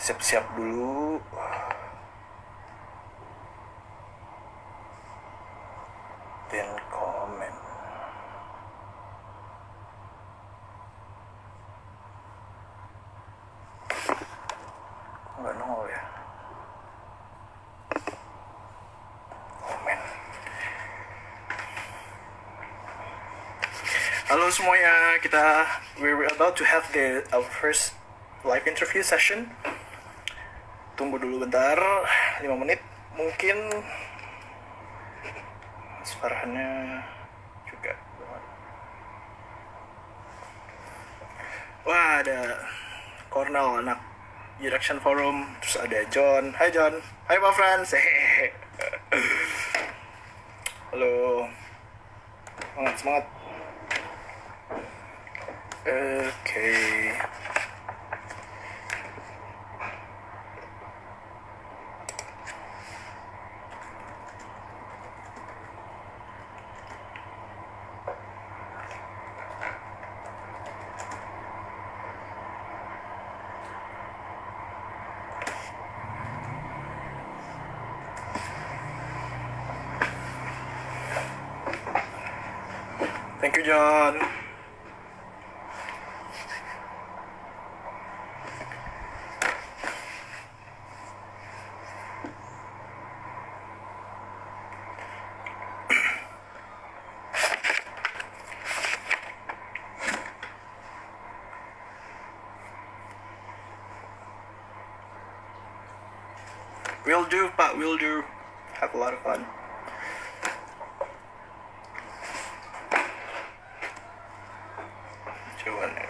Siap-siap dulu. Pin komen. Nggak nongol ya. Komen. Halo semuanya, we're about to have our first live interview session. Tunggu dulu bentar, 5 menit mungkin. Mas Farhannya juga. Wah, ada Cornel anak Direction Forum, terus ada John. Hai John. Hai Pak Frans. Halo. Semangat. Oke. Thank you, John. Will do, Pak. Will do. Have a lot of fun. Coba nih.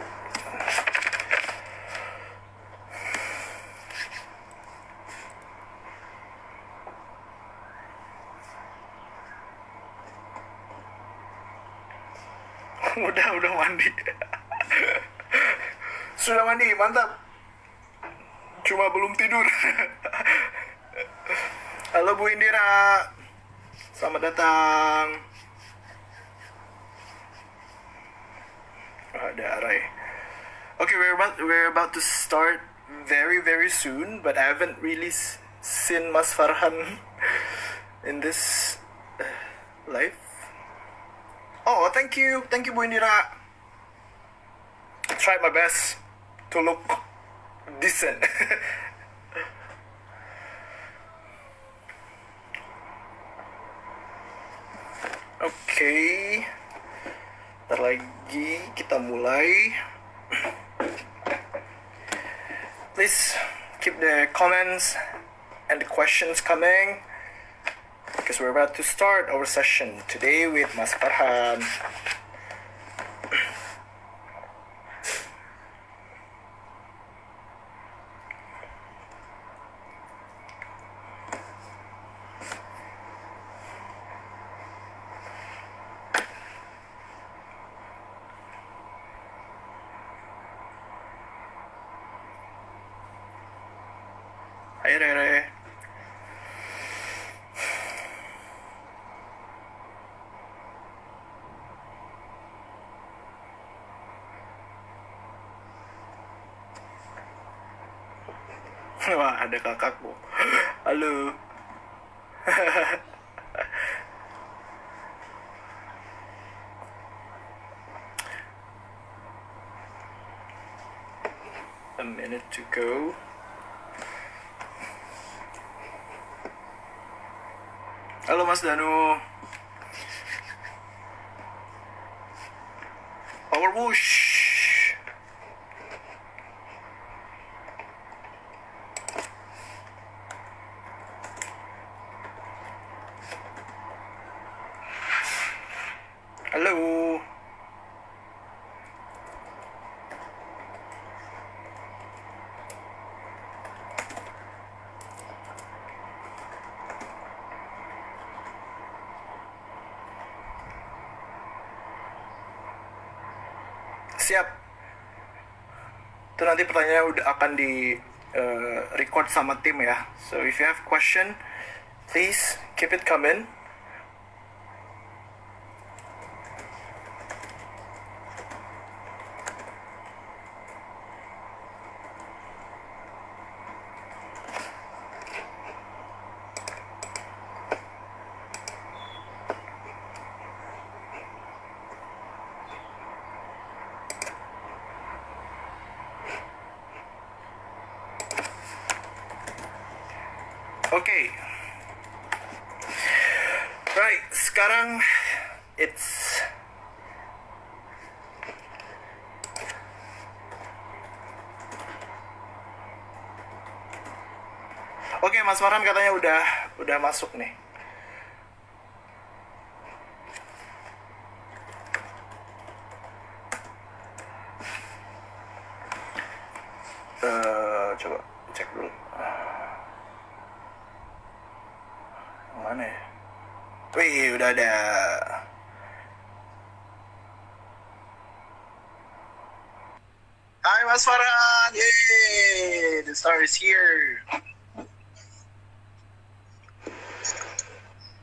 Udah mandi. Sudah mandi, mantap. Cuma belum tidur. Halo Bu Indira. Selamat datang. Ada Arai. Okay, we're about to start very soon, but I haven't really seen Mas Farhan in this live. Oh, thank you Bu Indira. Try my best to look decent. Oke, ntar lagi kita mulai. Please keep the comments and the questions coming, because we're about to start our session today with Mas Farhan. Hai Rere. Wah, ada kakakku. Halo. A minute to go. Halo Mas Danu. Power whoosh. Halo. Siap. Itu nanti pertanyaannya udah akan di record sama tim ya. So if you have question, please keep it coming. Oke. Right, sekarang it's Oke, Mas Farhan katanya udah masuk nih. Coba cek dulu. Mana ya? Wih, udah ada. Hai Mas Farhan, yay! The star is here.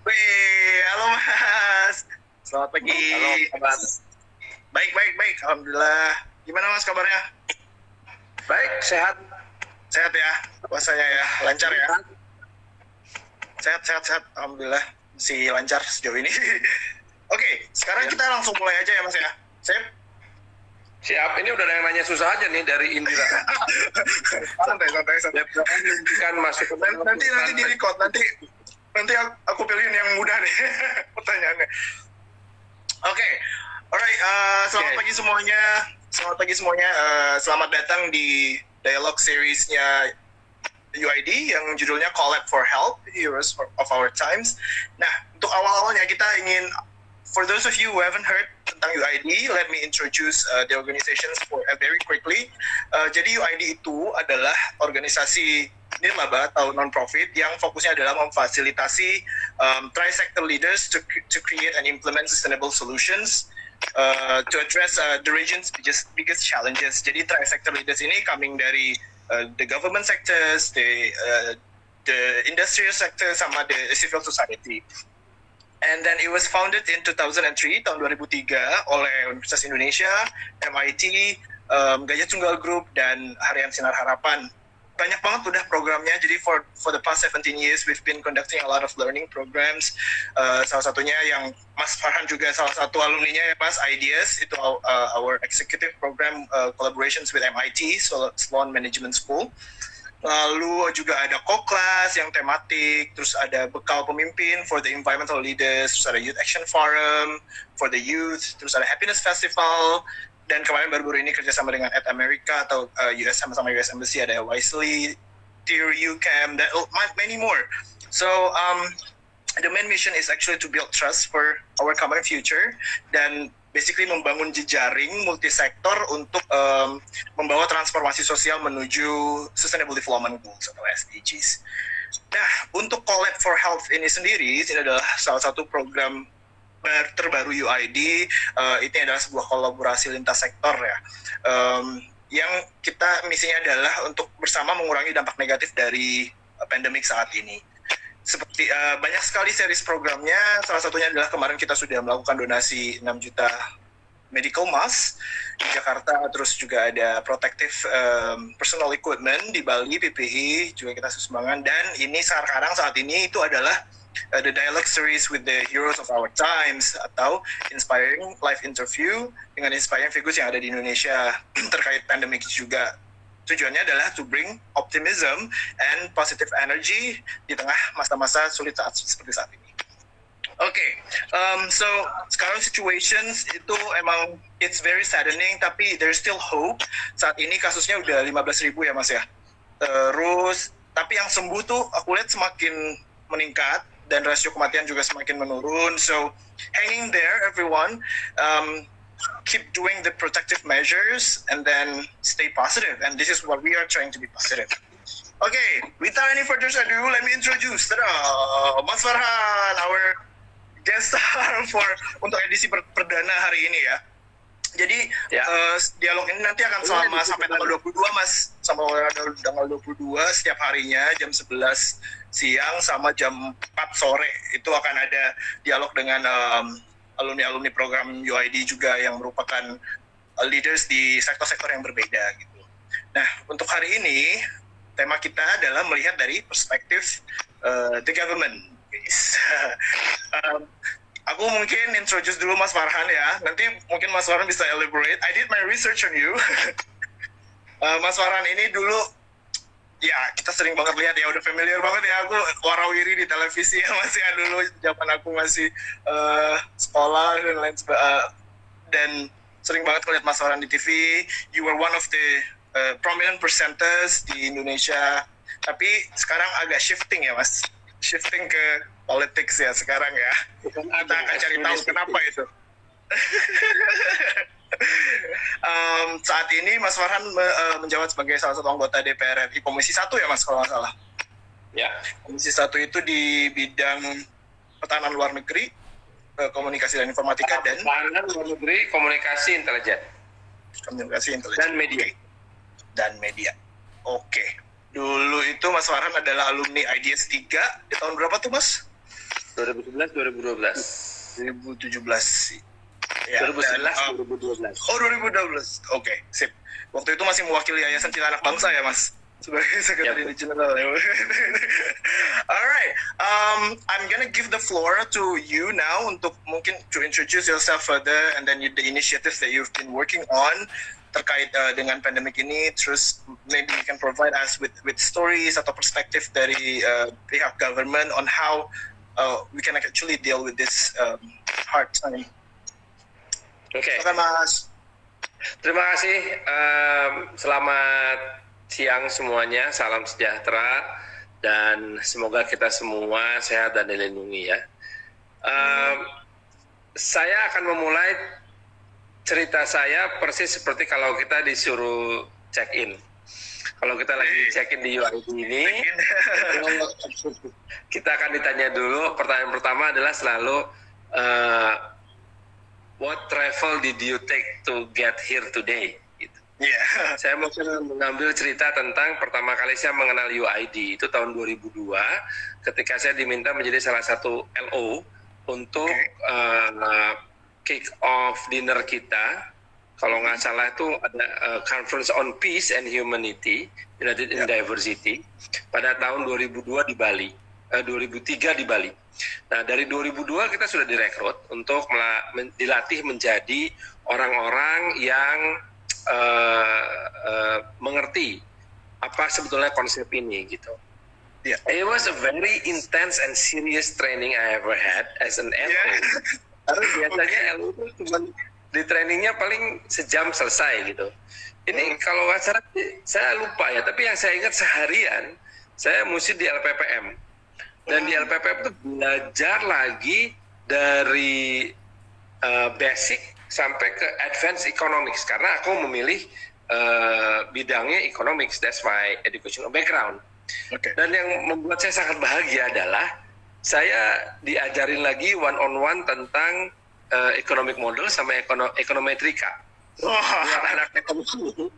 Wih, halo Mas. Selamat pagi. Halo, kabar? Baik. Alhamdulillah. Gimana Mas kabarnya? Baik, sehat. Sehat ya? Puasanya ya? Lancar ya? Sehat. Alhamdulillah. Masih lancar sejauh ini. Oke, sekarang Ya. kita langsung mulai aja ya Mas ya? Sip? Siap. Ini udah ada yang nanya susah aja nih dari Indira. santai. Kan masuk ke Nanti di record. Nanti aku pilihin yang mudah deh pertanyaannya. Oke. Alright, selamat Oke. pagi semuanya. Selamat datang di dialog seriesnya UID yang judulnya Call Up for Help, Heroes of Our Times. Nah, untuk awal-awalnya kita ingin, for those of you who haven't heard tentang UID, let me introduce the organizations very quickly. Jadi UID itu adalah organisasi nirlaba atau non-profit yang fokusnya adalah memfasilitasi tri-sector leaders to create and implement sustainable solutions to address the region's biggest challenges. Jadi tri-sector leaders ini coming dari the government sectors, the industrial sector, sama the civil society. And then it was founded in 2003, tahun 2003 oleh Universitas Indonesia, MIT, Gajah Tunggal Group, dan Harian Sinar Harapan. Banyak banget udah programnya, jadi for the past 17 years we've been conducting a lot of learning programs. Salah satunya yang Mas Farhan juga salah satu alumninya ya Mas, IDEAS, itu our executive program collaborations with MIT, Sloan Management School. Lalu juga ada Koklas yang tematik, terus ada Bekal Pemimpin for the environmental leaders, terus ada Youth Action Forum for the youth, terus ada Happiness Festival, dan kemarin baru-baru ini kerjasama dengan At America atau US sama US Embassy, ada Wisely, Tier UCAM, dan many more. So the main mission is actually to build trust for our common future dan basically membangun jejaring multisektor untuk membawa transformasi sosial menuju Sustainable Development Goals atau SDGs. Nah, untuk Call Up for Health ini sendiri, ini adalah salah satu program terbaru UID. Ini adalah sebuah kolaborasi lintas sektor ya. Yang kita misinya adalah untuk bersama mengurangi dampak negatif dari pandemik saat ini. Seperti banyak sekali series programnya, salah satunya adalah kemarin kita sudah melakukan donasi 6 juta medical mask di Jakarta, terus juga ada protective personal equipment di Bali, PPI juga kita sumbangkan, dan ini sekarang saat ini itu adalah the dialogue series with the heroes of our times atau inspiring live interview dengan inspiring figures yang ada di Indonesia terkait pandemic juga. Tujuannya adalah to bring optimism and positive energy di tengah masa-masa sulit seperti saat ini. Okay, so sekarang situations itu emang it's very saddening, tapi there's still hope. Saat ini kasusnya udah 15.000 ya Mas ya. Terus, tapi yang sembuh tuh aku lihat semakin meningkat dan rasio kematian juga semakin menurun. So, hanging there everyone. Keep doing the protective measures and then stay positive, and this is what we are trying to be positive. Okay, without any further ado, let me introduce Mas Farhan, our guest star untuk edisi perdana hari ini ya. Jadi dialog ini nanti akan selama sampai tanggal 22 Mas, sampai tanggal 22 setiap harinya jam 11 siang sama jam 4 sore itu akan ada dialog dengan alumni-alumni program UID juga yang merupakan leaders di sektor-sektor yang berbeda gitu. Nah, untuk hari ini tema kita adalah melihat dari perspektif the government. Aku mungkin introduce dulu Mas Farhan ya. Nanti mungkin Mas Farhan bisa elaborate. I did my research on you. Mas Farhan ini dulu ya kita sering banget lihat ya, udah familiar banget ya aku warawiri di televisi ya Mas ya, dulu zaman aku masih sekolah dan lain sebagainya, dan sering banget lihat Mas Farhan di TV. You were one of the prominent presenters di Indonesia, tapi sekarang agak shifting ya Mas, shifting ke politics ya sekarang ya. Kita akan cari tahu kenapa itu. Saat ini Mas Farhan menjabat sebagai salah satu anggota DPR RI Komisi 1 ya Mas kalau nggak salah. Ya. Komisi 1 itu di bidang pertahanan luar negeri, komunikasi dan informatika, dan pertahanan luar negeri, komunikasi intelijen dan media. Oke. Dulu itu Mas Farhan adalah alumni IDS 3 di tahun berapa tuh Mas? 2011 2012. 2017. Ya, 2011 2012. Oh, 2012. Oke, sip. Waktu itu masih mewakili Yayasan Cilanak Bangsa ya, Mas? Sebagai Sekretari Jenderal. Alright, I'm gonna give the floor to you now untuk mungkin to introduce yourself further, and then the initiatives that you've been working on terkait dengan pandemic ini. Terus maybe you can provide us with stories atau perspektif dari pihak government on how we can actually deal with this hard time. Oke. Mas. Terima kasih. Selamat siang semuanya. Salam sejahtera dan semoga kita semua sehat dan dilindungi ya. Saya akan memulai cerita saya persis seperti kalau kita disuruh check in. Kalau kita lagi check in di UID ini, kita akan ditanya dulu. Pertanyaan pertama adalah selalu what travel did you take to get here today? Gitu. Yeah. Saya mau mengambil cerita tentang pertama kali saya mengenal UID itu tahun 2002, ketika saya diminta menjadi salah satu LO untuk kick off dinner kita. Kalau nggak salah itu ada Conference on Peace and Humanity, United in Diversity, pada tahun 2002 di Bali, 2003 di Bali. Nah, dari 2002 kita sudah direkrut untuk dilatih menjadi orang-orang yang mengerti apa sebetulnya konsep ini gitu. Yeah. It was a very intense and serious training I ever had as an LO. Karena biasanya LO itu cuma di trainingnya paling sejam selesai gitu. Ini kalau nggak salah saya lupa ya, tapi yang saya ingat seharian saya mesti di LPPM. Dan di LPPM itu belajar lagi dari basic sampai ke advanced economics, karena aku memilih bidangnya economics, that's my educational background. Okay. Dan yang membuat saya sangat bahagia adalah saya diajarin lagi one-on-one tentang economic model sama ekonometrika. Anak ekonomi,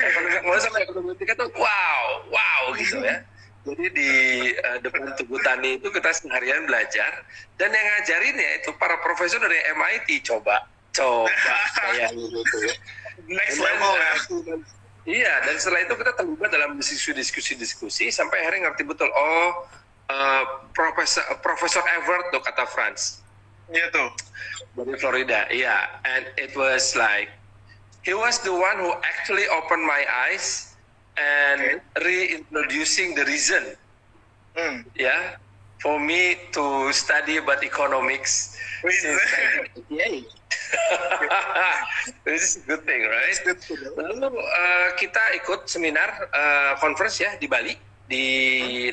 economic model sama ekonometrika tuh wow gitu ya. Jadi di depan Tugu Tani itu kita seharian belajar, dan yang ngajarinnya itu para profesor dari MIT. Coba kayak gitu ya. Next level ya. Iya, dan setelah itu kita terlibat dalam diskusi sampai akhirnya ngerti betul. Profesor Everett tuh kata Franz. Iya tuh. Dari Florida, iya. And it was like he was the one who actually opened my eyes and reintroducing the reason, for me to study about economics since 1988. This is a good thing, right? Lalu kita ikut seminar conference ya di Bali, di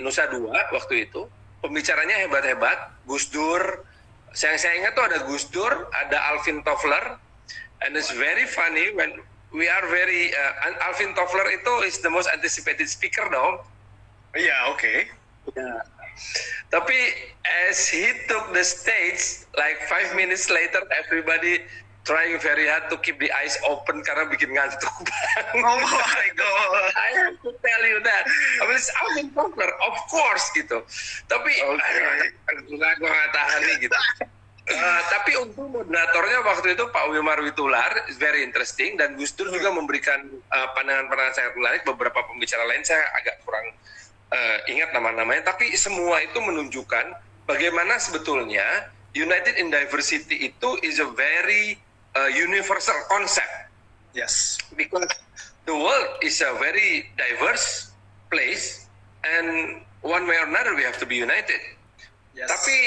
Nusa Dua waktu itu. Pembicaranya hebat-hebat, Gus Dur. Yang saya ingat tuh ada Gus Dur, ada Alvin Toffler, and it's very funny when we are very Alvin Toffler itu is the most anticipated speaker dong. Yeah, okay. Yeah. Tapi as he took the stage, like 5 minutes later, everybody trying very hard to keep the eyes open karena bikin ngantuk banget. Oh my God. I have to tell you that. I mean, it's Alvin Toffler, of course gitu. Tapi gue nggak tahan nih gitu. Tapi untuk moderatornya waktu itu Pak Wimar Witular, is very interesting, dan Gus Dur juga memberikan pandangan-pandangan sangat menarik. Beberapa pembicara lain saya agak kurang ingat nama-namanya, tapi semua itu menunjukkan bagaimana sebetulnya United in Diversity itu is a very universal concept. Yes. Because the world is a very diverse, place, and one way or another we have to be united. Yes. Tapi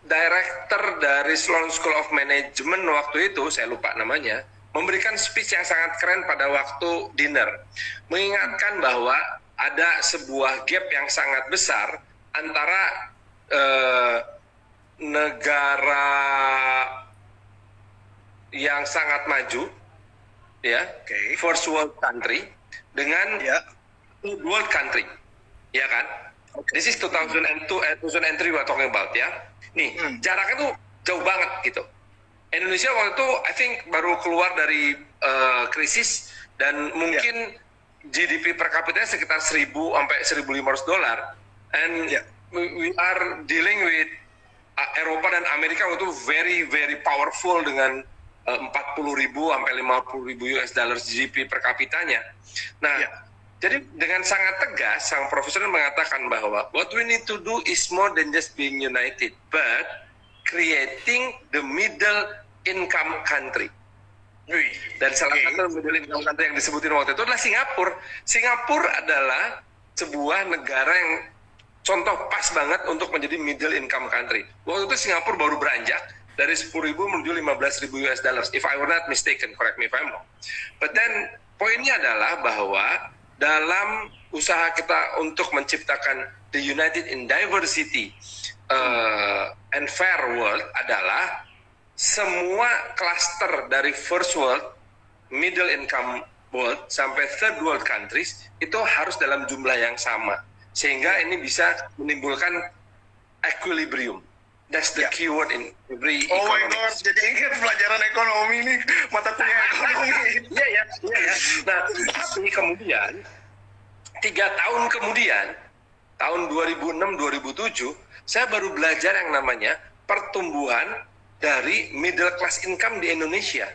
director dari Sloan School of Management waktu itu, saya lupa namanya, memberikan speech yang sangat keren pada waktu dinner, mengingatkan bahwa ada sebuah gap yang sangat besar antara negara yang sangat maju, ya, first world country, dengan third world country, ya kan? This is 2002, 2003 we're talking about, ya. Nih, jaraknya tuh jauh banget gitu. Indonesia waktu itu, I think baru keluar dari krisis dan mungkin GDP per kapita sekitar 1.000 sampai 1.500 dolar, and we are dealing with Eropa dan Amerika waktu itu very powerful dengan 40.000 sampai 50.000 US dollars GDP per kapitanya. Nah, jadi dengan sangat tegas, sang profesor mengatakan bahwa what we need to do is more than just being united, but creating the middle income country. Dan salah satu middle income country yang disebutin waktu itu adalah Singapura. Singapura adalah sebuah negara yang contoh pas banget untuk menjadi middle income country. Waktu itu Singapura baru beranjak dari 10.000 menuju 15.000 US dollars. If I were not mistaken, correct me if I'm wrong. But then poinnya adalah bahwa dalam usaha kita untuk menciptakan the united in diversity and fair world adalah semua cluster dari first world, middle income world sampai third world countries itu harus dalam jumlah yang sama, sehingga ini bisa menimbulkan equilibrium. That's the keyword in every economics. Oh my God, jadi ingat pelajaran ekonomi nih, mata kuliah ekonomi. Iya. Nah, tapi kemudian 3 tahun kemudian, tahun 2006-2007, saya baru belajar yang namanya pertumbuhan dari middle class income di Indonesia,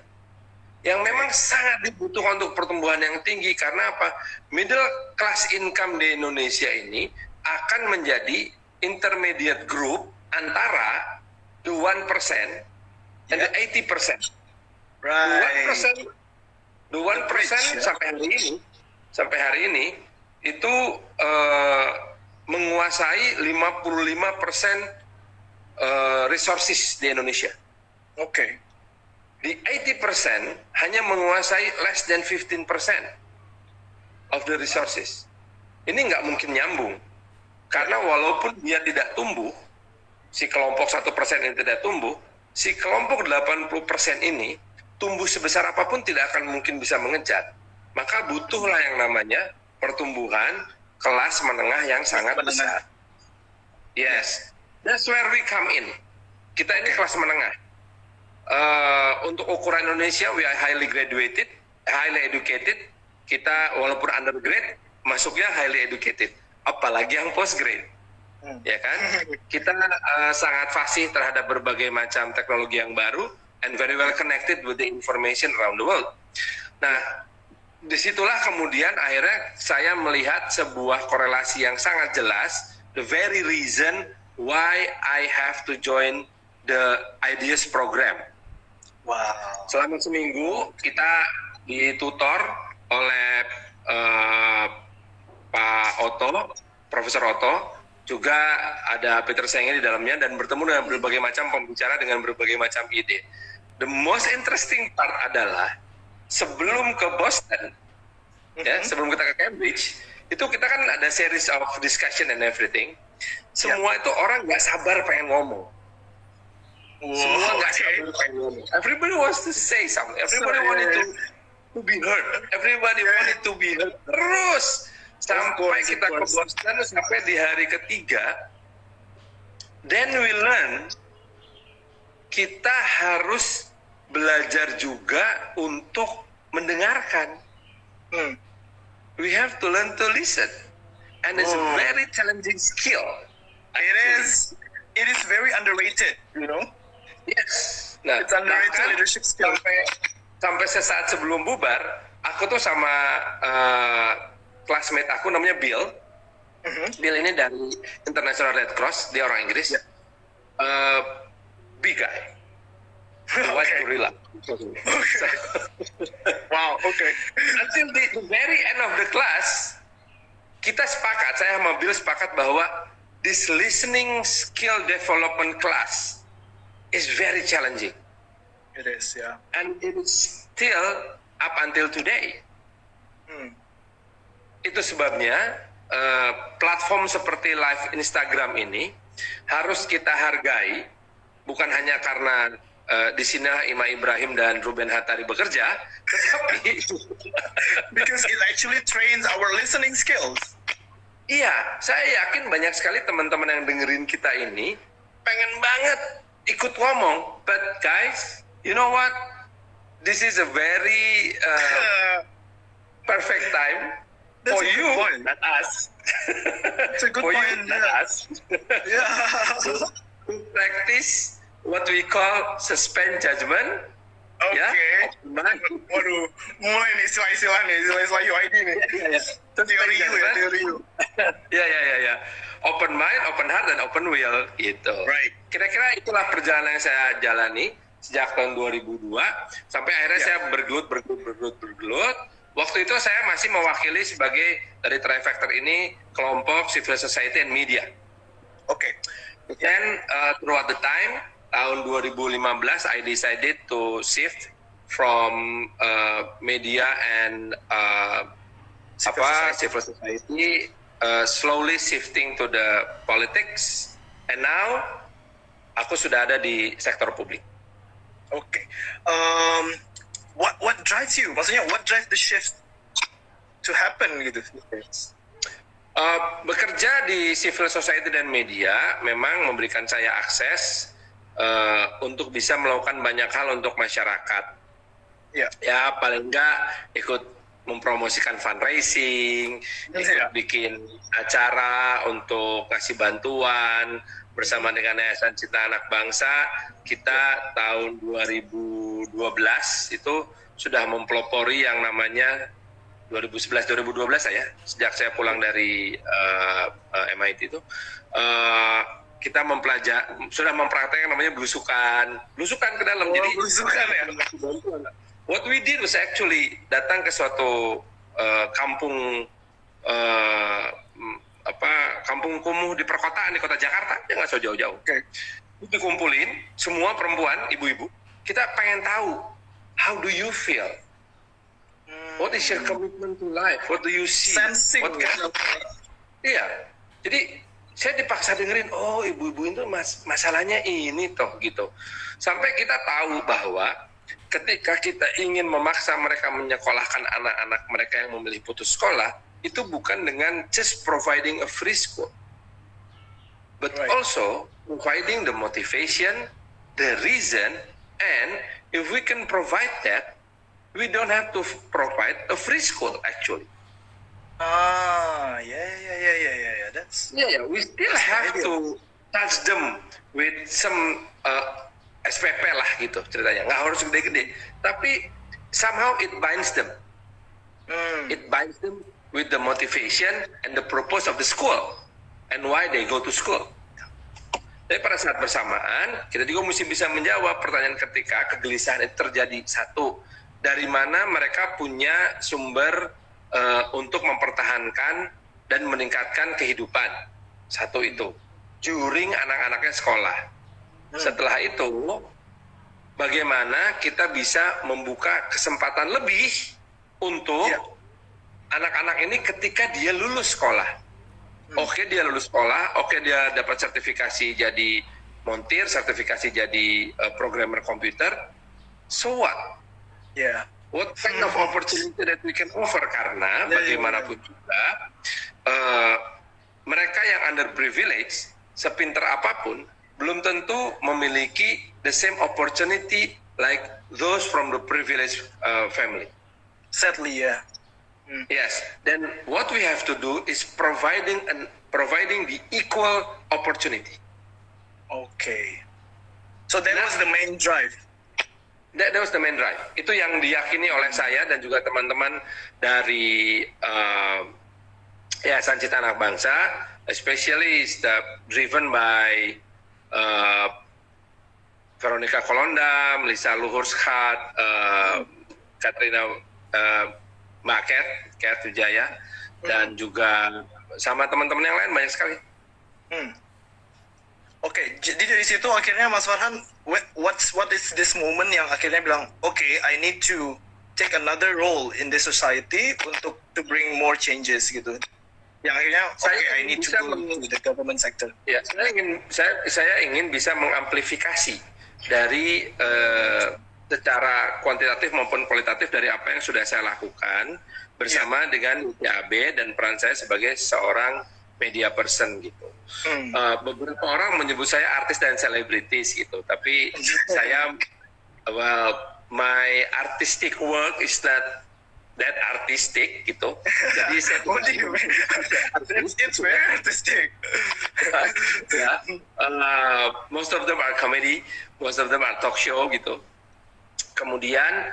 yang memang sangat dibutuhkan untuk pertumbuhan yang tinggi. Karena apa? Middle class income di Indonesia ini akan menjadi intermediate group antara the 1% and the 80%. Right. The 1% sampai hari ini itu menguasai 55% resources di Indonesia. Oke. Di 80% hanya menguasai less than 15% of the resources. Ini nggak mungkin nyambung. Karena walaupun dia tidak tumbuh, si kelompok 1% ini tidak tumbuh, si kelompok 80% ini tumbuh sebesar apapun tidak akan mungkin bisa mengejar. Maka butuhlah yang namanya pertumbuhan kelas menengah yang sangat besar. Yes, that's where we come in. Kita ini kelas menengah. Untuk ukuran Indonesia, we are highly graduated, highly educated. Kita walaupun undergrad, masuknya highly educated. Apalagi yang postgrade. Ya kan? Kita sangat fasih terhadap berbagai macam teknologi yang baru and very well connected with the information around the world. Nah, disitulah kemudian akhirnya saya melihat sebuah korelasi yang sangat jelas, the very reason why I have to join the IDEAS program. Wow. Selama seminggu kita ditutor oleh Pak Otto, Profesor Otto, juga ada Peter Senge di dalamnya, dan bertemu dengan berbagai macam pembicara dengan berbagai macam ide. The most interesting part adalah sebelum ke Boston, ya, sebelum kita ke Cambridge, itu kita kan ada series of discussion and everything. Semua itu orang nggak sabar pengen ngomong. Semua nggak sabar pengen ngomong. Everybody wants to say something. Everybody wanted to be heard. Everybody wanted to be heard. Terus sampai kita ke Boston, sampai di hari ketiga, then we learn kita harus belajar juga untuk mendengarkan. We have to learn to listen, and it's a very challenging skill. It is very underrated, you know. Yes. Nah, it's underrated leadership skill. Sampai sesaat sebelum bubar, aku tuh sama classmate aku namanya Bill. Bill ini dari International Red Cross, dia orang Inggris. Big guy. White gorilla. Wow, okay. Until the very end of the class, kita sepakat, saya sama Bill sepakat bahwa this listening skill development class is very challenging. It is, yeah. And it is still up until today. Itu sebabnya platform seperti live Instagram ini harus kita hargai, bukan hanya karena di sini Ima Ibrahim dan Ruben Hattari bekerja, tetapi Because it actually trains our listening skills. iya, saya yakin banyak sekali teman-teman yang dengerin kita ini pengen banget ikut ngomong, but guys, you know what? This is a very perfect time That's for a good you, point. not us. It's a good For point. you, not us. Yeah. To practice what we call suspend judgment. Oke. Ya, Waduh, mulai nih istilah-istilah nih, istilah-istilah UID nih. Teori you ya, teori you. Ya. Open mind, open heart, dan open will gitu. Right. Kira-kira itulah perjalanan yang saya jalani sejak tahun 2002 sampai akhirnya saya bergelut. Waktu itu saya masih mewakili sebagai dari Trifactor ini kelompok civil society and media. Oke. Then throughout the time, tahun 2015 I decided to shift from media and civil society, slowly shifting to the politics, and now aku sudah ada di sektor publik. Oke. What drives you? Maksudnya what drives the shift to happen gitu? Bekerja di civil society dan media memang memberikan saya akses untuk bisa melakukan banyak hal untuk masyarakat. Ya. Ya paling enggak ikut mempromosikan fundraising, ikut bikin acara untuk kasih bantuan bersama dengan Yayasan Cinta Anak Bangsa. Kita tahun 2012 itu sudah mempelopori yang namanya 2011-2012 ya, sejak saya pulang dari MIT itu, kita sudah mempraktekkan namanya belusukan ke dalam. Jadi belusukan ya. What we did was actually datang ke suatu kampung kampung kumuh di perkotaan di kota Jakarta, ya nggak so jauh-jauh. Okay. Dikumpulin semua perempuan, ibu-ibu. Kita pengen tahu, how do you feel? What is your commitment to life? What do you see? Sensing. What kind of... Iya. Jadi saya dipaksa dengerin, oh ibu-ibu itu masalahnya ini toh gitu. Sampai kita tahu bahwa ketika kita ingin memaksa mereka menyekolahkan anak-anak mereka yang memilih putus sekolah, itu bukan dengan just providing a free school, but also providing the motivation, the reason, and if we can provide that, we don't have to provide a free school actually. Yeah. That's We still have to touch them with some SPP lah gitu ceritanya. Nggak harus gede-gede, tapi somehow it binds them. It binds them with the motivation and the purpose of the school and why they go to school. Tapi pada saat bersamaan, kita juga mesti bisa menjawab pertanyaan ketika kegelisahan itu terjadi. Satu, dari mana mereka punya sumber untuk mempertahankan dan meningkatkan kehidupan. Satu itu, during anak-anaknya sekolah. Setelah itu, bagaimana kita bisa membuka kesempatan lebih untuk anak-anak ini ketika dia lulus sekolah. Oke, dia lulus sekolah, oke dia dapat sertifikasi jadi montir, sertifikasi jadi programmer komputer. So what? Yeah. What kind of opportunity that we can offer? Karena bagaimanapun juga mereka yang underprivileged, sepinter apapun, belum tentu memiliki the same opportunity like those from the privileged family. Sadly, yeah. Yes. Then what we have to do is providing the equal opportunity. Okay. So that was the main drive. That was the main drive. Itu yang diyakini oleh saya dan juga teman-teman dari Yayasan Cinta Anak Bangsa, especially driven by Veronica Kolonda, Melissa Luhurskhat, Katrina Mbak Kat Wijaya. dan juga sama teman-teman yang lain banyak sekali. Oke, jadi dari situ akhirnya Mas Farhan, what is this moment yang akhirnya bilang, okay, I need to take another role in this society untuk to bring more changes gitu. Yang akhirnya, okay, I need to go to the government sector. Ya, saya ingin bisa mengamplifikasi dari secara kuantitatif maupun kualitatif dari apa yang sudah saya lakukan bersama dengan ITAB dan peran saya sebagai seorang media person gitu. Beberapa orang menyebut saya artis dan selebritis gitu, tapi saya, my artistic work is not that artistic gitu. Jadi saya it's very artistic. Most of them are comedy, most of them are talk show gitu. Kemudian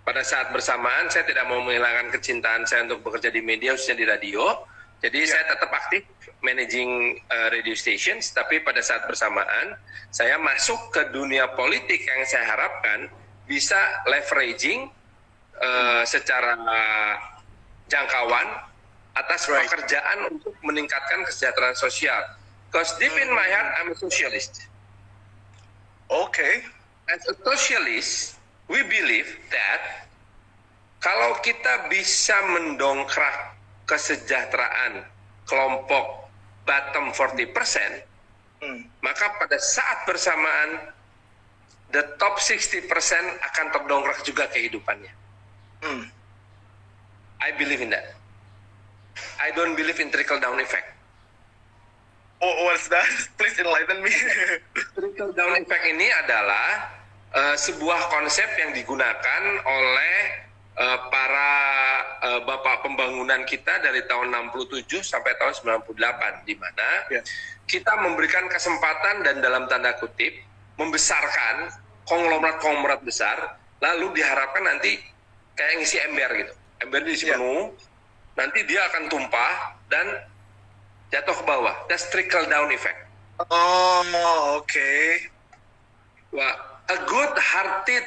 pada saat bersamaan saya tidak mau menghilangkan kecintaan saya untuk bekerja di media, khususnya di radio. Jadi saya tetap aktif managing radio stations, tapi pada saat bersamaan saya masuk ke dunia politik yang saya harapkan bisa leveraging secara jangkauan atas pekerjaan untuk meningkatkan kesejahteraan sosial. Because deep in my heart, I'm a socialist. Okay. As a socialist, we believe that kalau kita bisa mendongkrak kesejahteraan kelompok bottom 40%, maka pada saat bersamaan the top 60% akan terdongkrak juga kehidupannya. I believe in that. I don't believe in trickle down effect. Oh, what's that? Please enlighten me. Trickle down effect ini adalah sebuah konsep yang digunakan oleh para bapak pembangunan kita dari tahun 67 sampai tahun 98, di mana kita memberikan kesempatan dan dalam tanda kutip membesarkan konglomerat-konglomerat besar, lalu diharapkan nanti kayak ngisi ember gitu. Ember diisi penuh, nanti dia akan tumpah dan jatuh ke bawah. That's trickle down effect. Oh, okay. Wah, a good-hearted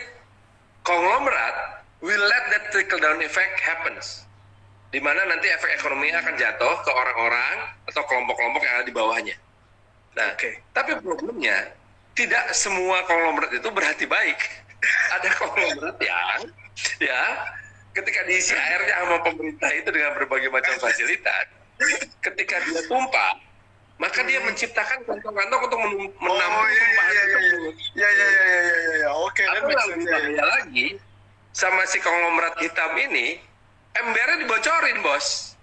conglomerate will let that trickle down effect happens. Di mana nanti efek ekonominya akan jatuh ke orang-orang atau kelompok-kelompok yang ada di bawahnya. Nah, tapi problemnya tidak semua konglomerat itu berhati baik. Ada konglomerat yang ketika diisi airnya sama pemerintah itu dengan berbagai macam fasilitas, ketika dia tumpah, maka dia menciptakan kantong-kantong untuk menampung tumpahan tersebut. Oke. Atau lebih bahaya lagi, sama si konglomerat hitam ini, embernya dibocorin, bos.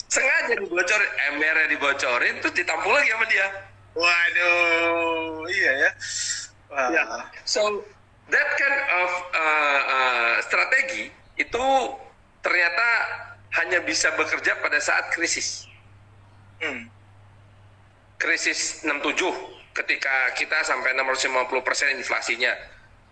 Sengaja dibocorin, embernya dibocorin, terus ditampung lagi sama dia. Waduh, iya ya. So that kind of strategi itu ternyata hanya bisa bekerja pada saat krisis. Krisis 67 ketika kita sampai 650% inflasinya.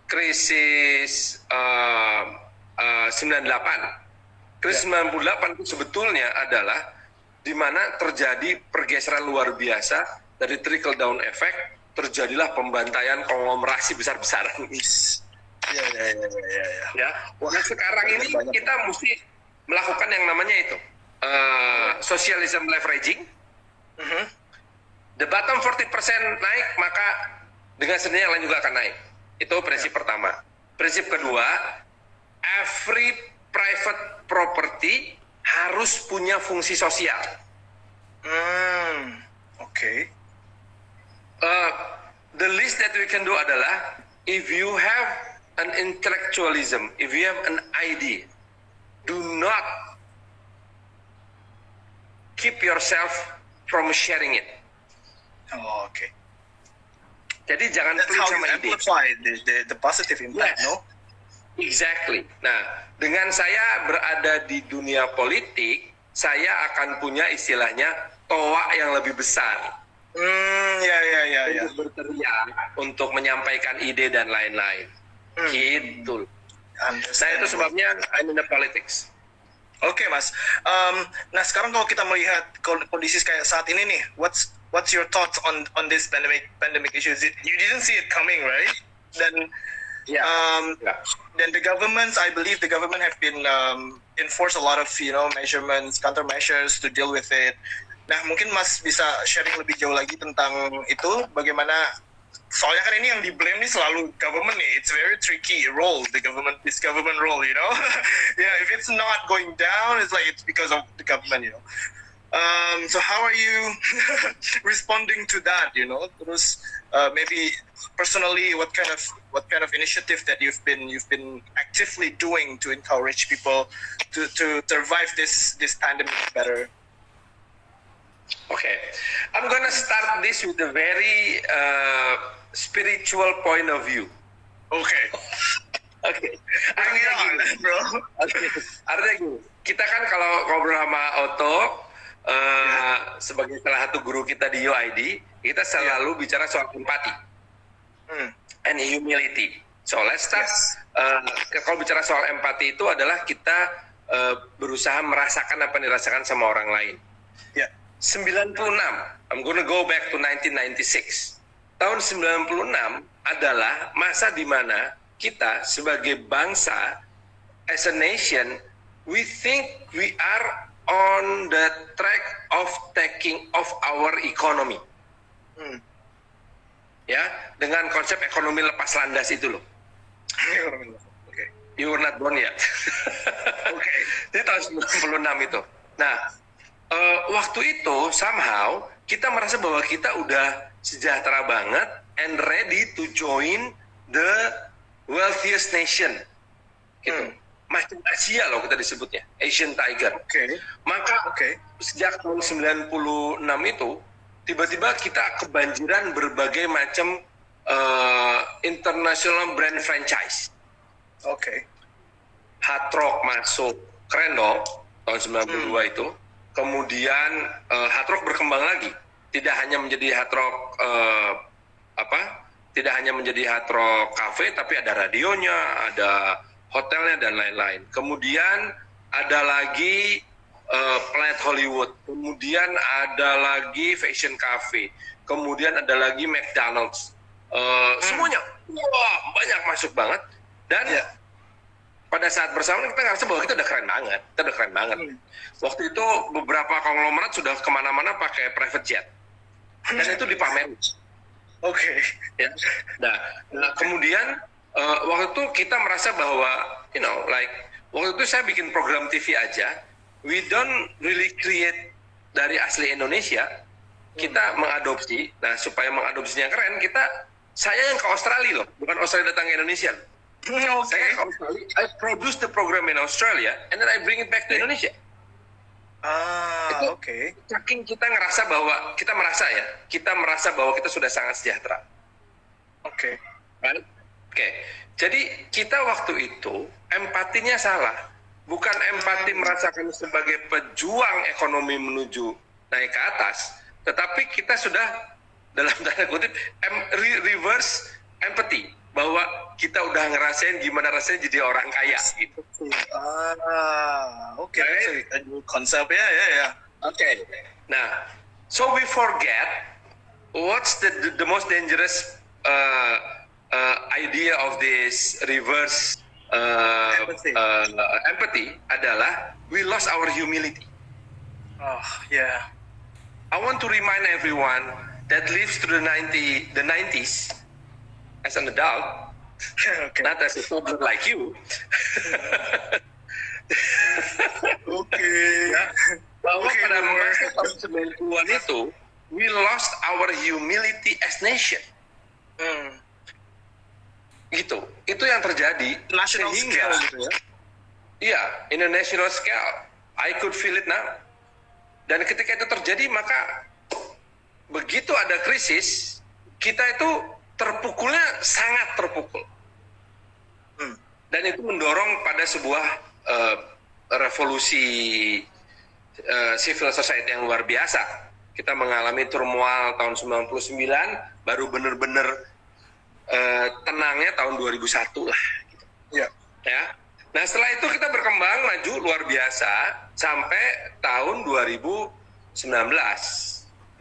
Krisis 98. Krisis 98 itu sebetulnya adalah di mana terjadi pergeseran luar biasa dari trickle down effect, terjadilah pembantaian konglomerasi besar-besaran. Nah, sekarang ini kita mesti melakukan yang namanya itu socialism leveraging. The bottom 40% naik, maka dengan sendirinya yang lain juga akan naik. Itu prinsip pertama. Prinsip kedua, every private property harus punya fungsi sosial. Okay. The least that we can do adalah if you have an intellectualism, if you have an idea, do not keep yourself from sharing it. Oh, okay. Jadi jangan pelit sama ide. Amplify the positive impact, no? Exactly. Nah, dengan saya berada di dunia politik, saya akan punya istilahnya toa yang lebih besar. Untuk berteriak, untuk menyampaikan ide dan lain-lain. Gitu. Nah, itu sebabnya I'm in the politics. Oke, Mas. Nah, sekarang kalau kita melihat kondisi kayak saat ini nih, what's your thoughts on this pandemic issue? You didn't see it coming, right? Dan the governments, I believe the government have been enforce a lot of measurements, countermeasures to deal with it. Nah, mungkin Mas bisa sharing lebih jauh lagi tentang itu, bagaimana, soalnya kan ini yang di-blame nih selalu government nih. It's very tricky role, this government role, Yeah, if it's not going down, it's like it's because of the government, So how are you responding to that, Terus maybe personally, what kind of initiative that you've been actively doing to encourage people to survive this pandemic better? Okay, I'm gonna start this with a very spiritual point of view. Okay. Okay. Artinya gini, bro. Artinya gini, kita kan kalau ngobrol sama Otto sebagai salah satu guru kita di UID, kita selalu bicara soal empati and humility. So let's start. Kalau bicara soal empati itu adalah kita berusaha merasakan apa yang dirasakan sama orang lain. 96, I'm gonna go back to 1996. Tahun 96 adalah masa di mana kita sebagai bangsa, as a nation, we think we are on the track of taking off our economy. Ya, dengan konsep ekonomi lepas landas itu loh. Okay. You were not born yet. Okay. Itu tahun 96 itu. Nah, waktu itu somehow kita merasa bahwa kita udah sejahtera banget and ready to join the wealthiest nation. Gitu. Macam Asia loh kita disebutnya, Asian Tiger. Okay. Maka sejak tahun 96 itu tiba-tiba kita kebanjiran berbagai macam international brand franchise. Okay. Hard Rock masuk, keren dong tahun 92 itu. Kemudian Hard Rock berkembang lagi, tidak hanya menjadi Hard Rock tidak hanya menjadi Hard Rock Cafe, tapi ada radionya, ada hotelnya dan lain-lain. Kemudian ada lagi Planet Hollywood, kemudian ada lagi Fashion Cafe, kemudian ada lagi McDonald's. Semuanya banyak masuk banget dan pada saat bersamaan kita ngerasa bahwa kita udah keren banget. Waktu itu beberapa konglomerat sudah kemana-mana pakai private jet dan itu dipamerin. Oke. Ya. Nah, kemudian waktu itu kita merasa bahwa waktu itu saya bikin program TV aja, we don't really create dari asli Indonesia, kita mengadopsi. Nah, supaya mengadopsinya keren, saya yang ke Australia loh, bukan Australia datang ke Indonesia. Saya ke Australia, I produce the program in Australia, and then I bring it back to Indonesia. Oke. Saking kita merasa bahwa kita sudah sangat sejahtera. Oke. Right? Oke. Jadi kita waktu itu empatinya salah. Bukan empati merasakan sebagai pejuang ekonomi menuju naik ke atas, tetapi kita sudah dalam tanda kutip reverse empathy, bahwa kita udah ngerasain gimana rasanya jadi orang kaya gitu. Oke. Konsep ya. Oke. Nah, so we forget what's the most dangerous idea of this reverse empathy adalah we lost our humility. I want to remind everyone that lives through the 90s as an adult, not as a toddler like you. Bahwa pada masa tahun 90-an itu, we lost our humility as nation. Gitu. Itu yang terjadi. National scale gitu ya? Iya, in a national scale. I could feel it now. Dan ketika itu terjadi, maka begitu ada krisis, kita itu sangat terpukul. Dan itu mendorong pada sebuah revolusi civil society yang luar biasa. Kita mengalami turmoil tahun 99, baru benar-benar tenangnya tahun 2001 lah. Gitu. Ya. Nah, setelah itu kita berkembang maju luar biasa sampai tahun 2019.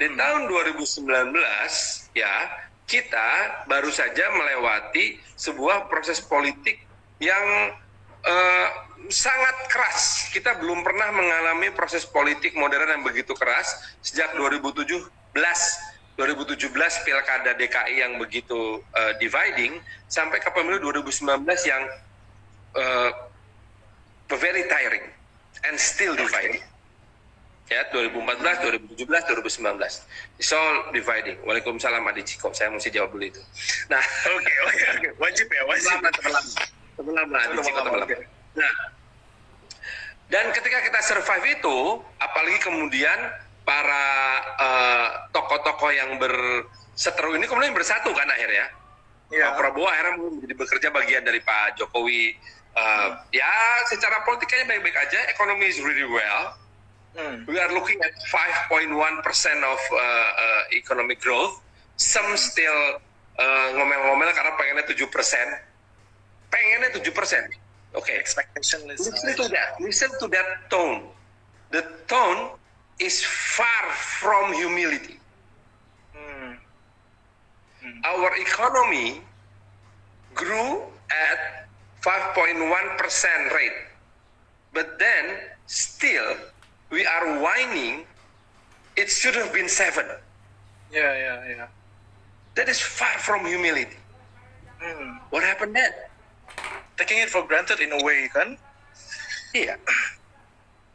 Di tahun 2019 ya, kita baru saja melewati sebuah proses politik yang eh, sangat keras. Kita belum pernah mengalami proses politik modern yang begitu keras sejak 2017 pilkada DKI yang begitu dividing sampai ke pemilu 2019 yang very tiring and still dividing. Ya, 2014, 2017, 2019. It's all dividing. Waalaikumsalam Adi Ciko. Saya mesti jawab dulu itu. Nah, Oke. Wajib ya, wajib. Teman-teman Adi Ciko, teman-teman. Nah, dan ketika kita survive itu, apalagi kemudian para tokoh-tokoh yang berseteru ini kemudian bersatu kan akhirnya. Ya. Pak Prabowo akhirnya menjadi bekerja bagian dari Pak Jokowi. Ya, secara politikanya baik-baik aja. Economy is really well. We are looking at 5.1% of economic growth. Some still ngomel-ngomel karena pengennya 7%. Pengennya 7%. Okay. Expectation is Listen to that tone. The tone is far from humility. Our economy grew at 5.1% rate. But then still we are whining it should have been 7. Yeah. That is far from humility. What happened then? Taking it for granted in a way, kan? Yeah.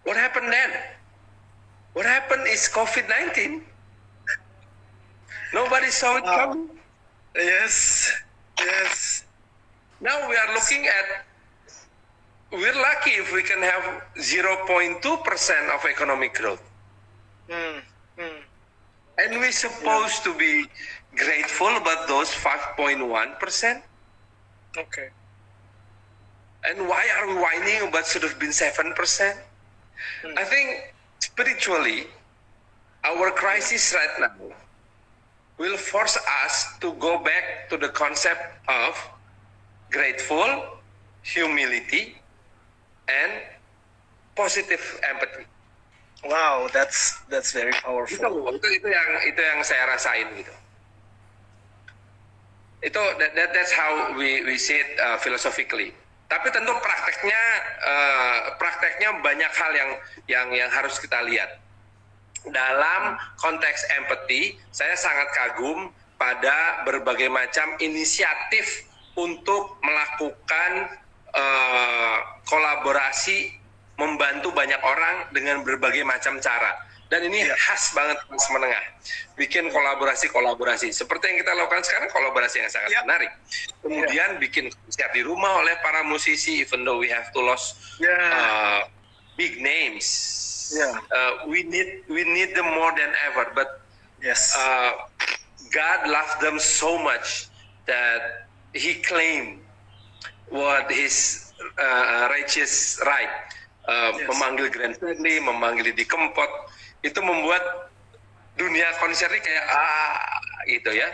What happened then? What happened is COVID-19. Nobody saw it coming. Yes. Now we are looking at, we're lucky if we can have 0.2% of economic growth. And we're supposed to be grateful about those 5.1%. Okay. And why are we whining about should have been 7%? I think spiritually, our crisis right now will force us to go back to the concept of grateful, humility, and positive empathy. Wow, that's very powerful. Itu yang saya rasain gitu. That's how we see it philosophically. Tapi tentu prakteknya banyak hal yang harus kita lihat. Dalam konteks empathy, saya sangat kagum pada berbagai macam inisiatif untuk melakukan kolaborasi, membantu banyak orang dengan berbagai macam cara. Dan ini khas banget kelas menengah. Bikin kolaborasi. Seperti yang kita lakukan sekarang, kolaborasi yang sangat menarik. Kemudian bikin konser di rumah oleh para musisi, even though we have to lose big names. We need them more than ever. But God loved them so much that He claimed what His righteous right. Memanggil Grand Fredly, memanggil Didi Kempot, itu membuat dunia konser ini kayak gitu ya.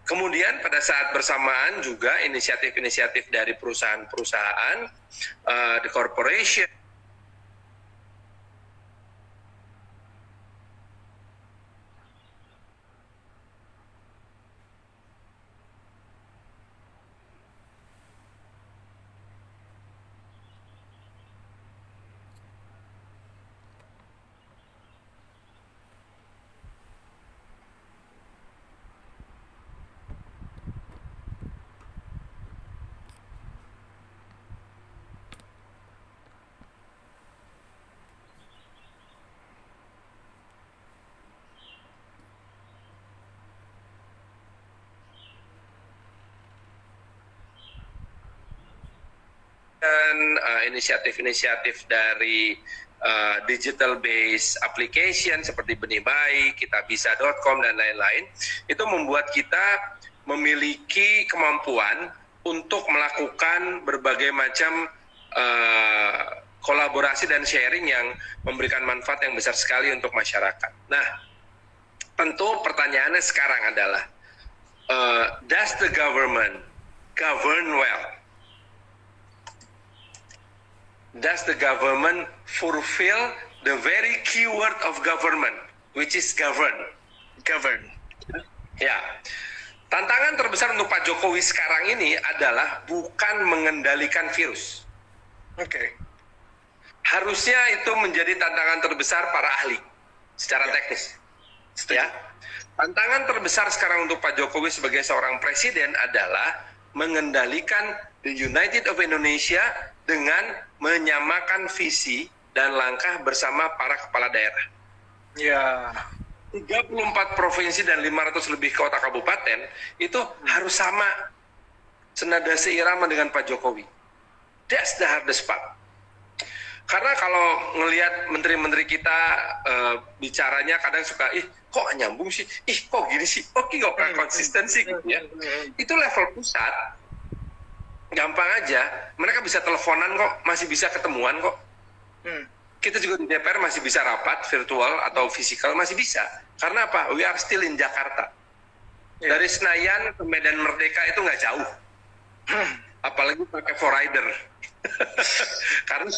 Kemudian pada saat bersamaan juga inisiatif-inisiatif dari perusahaan-perusahaan, the corporation, inisiatif-inisiatif dari digital based application seperti Benih Baik, kitabisa.com dan lain-lain, itu membuat kita memiliki kemampuan untuk melakukan berbagai macam kolaborasi dan sharing yang memberikan manfaat yang besar sekali untuk masyarakat. Nah, tentu pertanyaannya sekarang adalah, does the government govern well? Does the government fulfill the very key word of government, which is govern? Govern. Ya, Tantangan terbesar untuk Pak Jokowi sekarang ini adalah bukan mengendalikan virus. Oke. Harusnya itu menjadi tantangan terbesar para ahli secara teknis. Ya. Tantangan terbesar sekarang untuk Pak Jokowi sebagai seorang presiden adalah mengendalikan the United of Indonesia dengan menyamakan visi dan langkah bersama para kepala daerah. Ya. 34 provinsi dan 500 lebih kota kabupaten itu harus sama, senada seirama dengan Pak Jokowi. That's the hardest part. Karena kalau ngelihat menteri-menteri kita bicaranya kadang suka, kok nyambung sih, kok gini sih, kok konsisten sih gitu ya. Itu level pusat, gampang aja, mereka bisa teleponan kok, masih bisa ketemuan kok. Kita juga di DPR masih bisa rapat virtual atau fisikal, masih bisa. Karena apa? We are still in Jakarta. Dari Senayan ke Medan Merdeka itu nggak jauh. Apalagi pakai Rider. Karena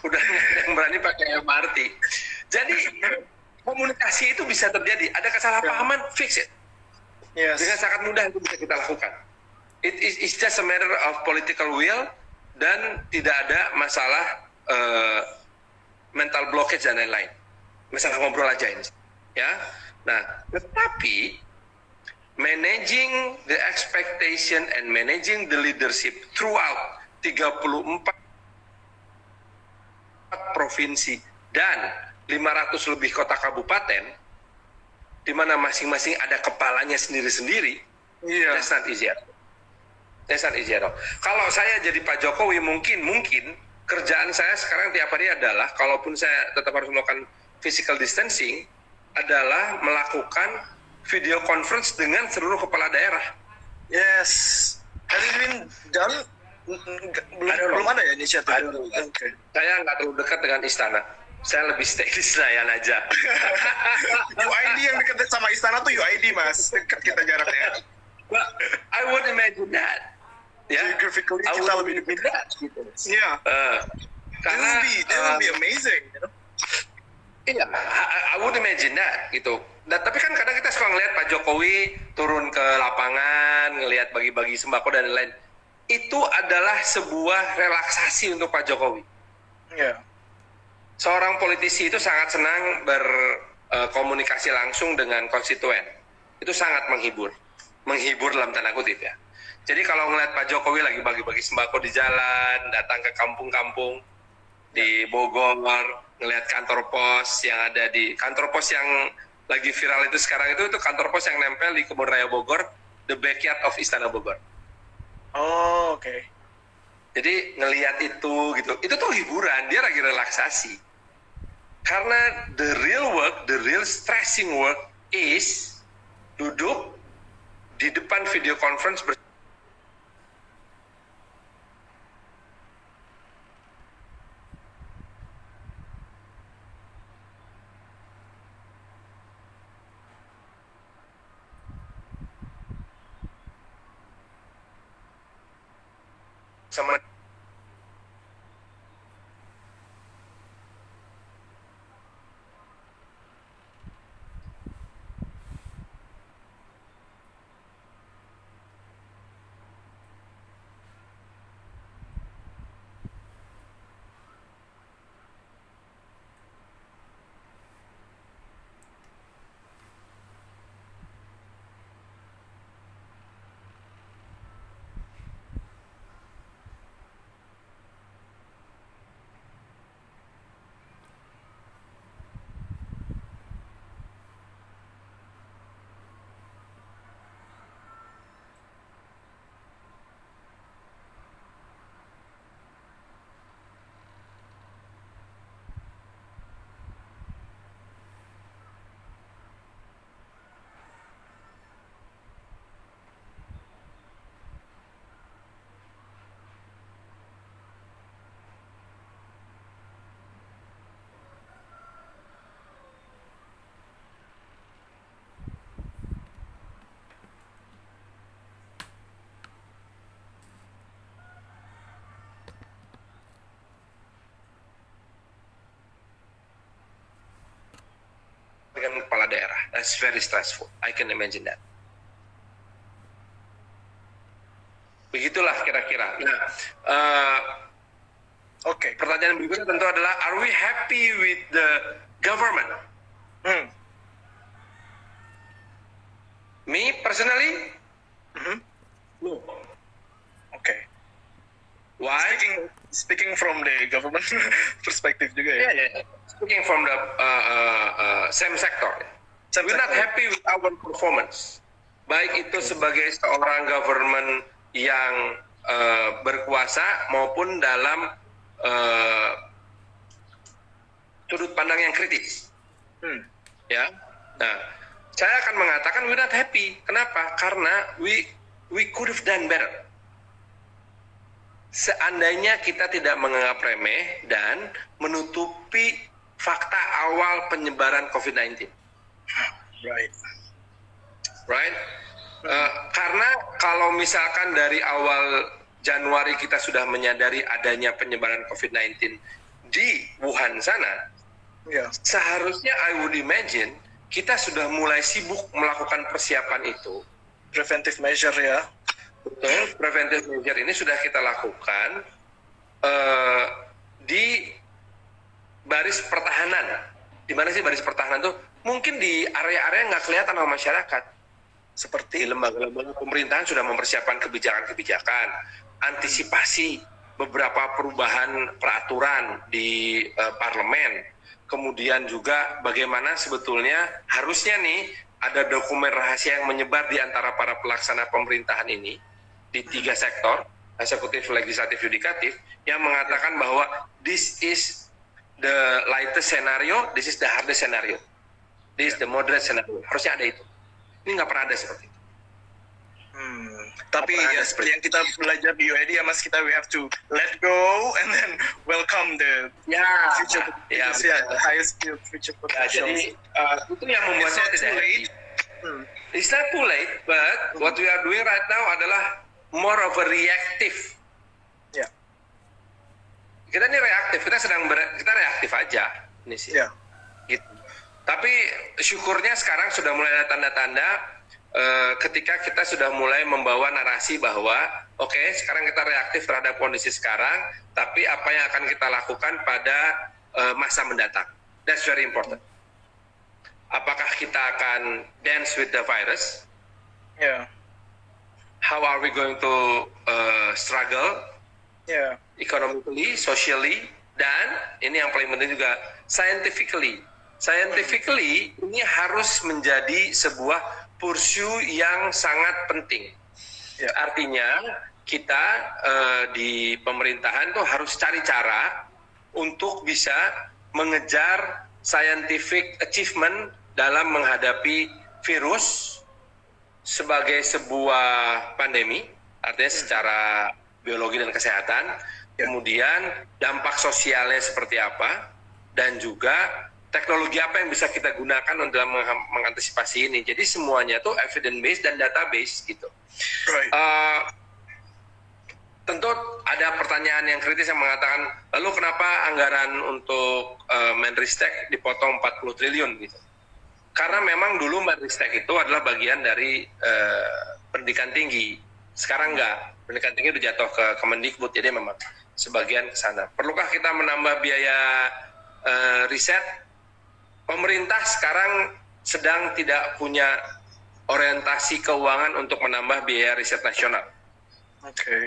udah nggak ada yang berani pakai MRT. Jadi komunikasi itu bisa terjadi. Ada kesalahpahaman, fix it. Dengan sangat mudah itu bisa kita lakukan. It's just a matter of political will dan tidak ada masalah mental blockage dan lain-lain. Masalah ngobrol aja ini. Ya. Nah, tetapi managing the expectation and managing the leadership throughout 34 provinsi dan 500 lebih kota kabupaten di mana masing-masing ada kepalanya sendiri-sendiri. That's not easy. That's not easy. Kalau saya jadi Pak Jokowi mungkin kerjaan saya sekarang tiap hari adalah, kalaupun saya tetap harus melakukan physical distancing, adalah melakukan video conference dengan seluruh kepala daerah. Yes. Has it been done? Belum ada ya inisiatif. Okay. Saya nggak terlalu dekat dengan istana. Saya lebih stay di Senayan aja. UID yang dekat sama istana tuh UID, Mas. Dekat kita jaraknya. Well, I would imagine that. Ya, geographically kita lebih dekat. Iya. Karena it will be amazing. You know? Iya, I would imagine that gitu. Tapi kan kadang kita suka ngelihat Pak Jokowi turun ke lapangan, ngelihat bagi-bagi sembako dan lain-lain. Itu adalah sebuah relaksasi untuk Pak Jokowi. Iya. Seorang politisi itu sangat senang berkomunikasi langsung dengan konstituen. Itu sangat menghibur. Menghibur dalam tanda kutip ya. Jadi kalau ngelihat Pak Jokowi lagi bagi-bagi sembako di jalan, datang ke kampung-kampung di Bogor, ngelihat kantor pos yang ada di kantor pos yang lagi viral itu sekarang itu kantor pos yang nempel di Kebun Raya Bogor, the backyard of Istana Bogor. Oh, oke. Jadi ngelihat itu gitu, itu tuh hiburan, dia lagi relaksasi. Karena the real work, the real stressing work is duduk di depan video conference sama dengan kepala daerah. That's very stressful. I can imagine that. kira-kira. Nah, pertanyaan berikutnya tentu adalah, are we happy with the government? Me personally, no. Okay. Why? Speaking from the government perspective juga ya. Yeah. Speaking from the same sector. We're not happy with our performance. Baik itu sebagai seorang government yang berkuasa maupun dalam sudut pandang yang kritis. Ya. Nah, saya akan mengatakan we're not happy. Kenapa? Karena we could have done better. Seandainya kita tidak menganggap remeh dan menutupi fakta awal penyebaran COVID-19. Right? Karena kalau misalkan dari awal Januari kita sudah menyadari adanya penyebaran COVID-19 di Wuhan sana, seharusnya I would imagine kita sudah mulai sibuk melakukan persiapan itu. Preventive measure ya. Betul, preventive measure ini sudah kita lakukan di baris pertahanan. Di mana sih baris pertahanan tuh? Mungkin di area-area nggak kelihatan sama masyarakat. Seperti lembaga-lembaga pemerintahan sudah mempersiapkan kebijakan-kebijakan, antisipasi beberapa perubahan peraturan di parlemen. Kemudian juga bagaimana sebetulnya harusnya nih ada dokumen rahasia yang menyebar di antara para pelaksana pemerintahan ini di 3 sektor, eksekutif, legislatif, yudikatif, yang mengatakan bahwa this is the lightest scenario, this is the hardest scenario, this is the moderate scenario. Harusnya ada itu. Ini nggak pernah ada seperti itu. Tapi ya seperti yang kita belajar di UID ya Mas, we have to let go and then welcome the future, the highest future potential. Jadi itu yang membuat saya tidak happy. It's not too late, but what we are doing right now adalah more of a reactive. Kita ini reaktif, kita reaktif aja ini sih. Gitu. Tapi syukurnya sekarang sudah mulai ada tanda-tanda ketika kita sudah mulai membawa narasi bahwa oke, sekarang kita reaktif terhadap kondisi sekarang, tapi apa yang akan kita lakukan pada masa mendatang. That's very important. Apakah kita akan dance with the virus? How are we going to struggle? Economically, socially, dan ini yang paling penting juga scientifically. Scientifically ini harus menjadi sebuah pursuit yang sangat penting. Artinya kita di pemerintahan tuh harus cari cara untuk bisa mengejar scientific achievement dalam menghadapi virus sebagai sebuah pandemi, artinya secara biologi dan kesehatan, kemudian dampak sosialnya seperti apa, dan juga teknologi apa yang bisa kita gunakan untuk mengantisipasi ini. Jadi semuanya tuh evidence based dan database gitu. Tentu ada pertanyaan yang kritis yang mengatakan, lalu kenapa anggaran untuk Menristek dipotong 40 triliun gitu? Karena memang dulu Menristek itu adalah bagian dari pendidikan tinggi. Sekarang enggak. Pendidikan tinggi udah jatuh ke Kemendikbud, jadi memang sebagian ke sana. Perlukah kita menambah biaya riset? Pemerintah sekarang sedang tidak punya orientasi keuangan untuk menambah biaya riset nasional.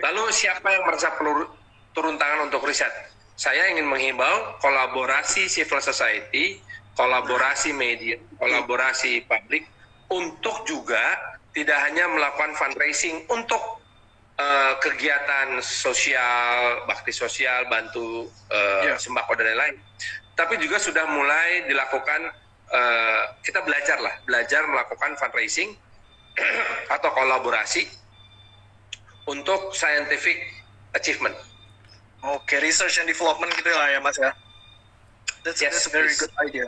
Lalu siapa yang merasa perlu turun tangan untuk riset? Saya ingin menghimbau kolaborasi civil society, kolaborasi media, kolaborasi publik untuk juga tidak hanya melakukan fundraising untuk kegiatan sosial, bakti sosial, bantu sembako dan lain-lain, tapi juga sudah mulai dilakukan, kita belajar melakukan fundraising atau kolaborasi untuk scientific achievement. Research and development gitu lah ya Mas ya. That's a very good idea.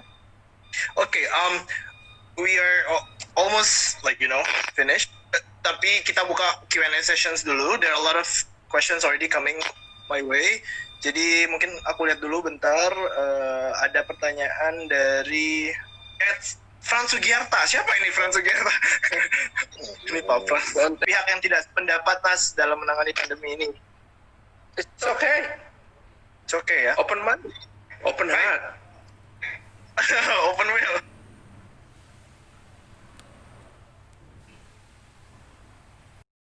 We are almost finished. Tapi kita buka Q&A sessions dulu. There are a lot of questions already coming my way. Jadi mungkin aku lihat dulu bentar. Ada pertanyaan dari Frans Sugiarta. Siapa ini Frans Sugiarta? Ini Pak Frans. Pihak yang tidak sependapat Mas dalam menangani pandemi ini. It's okay. It's okay ya. Open mind, open heart.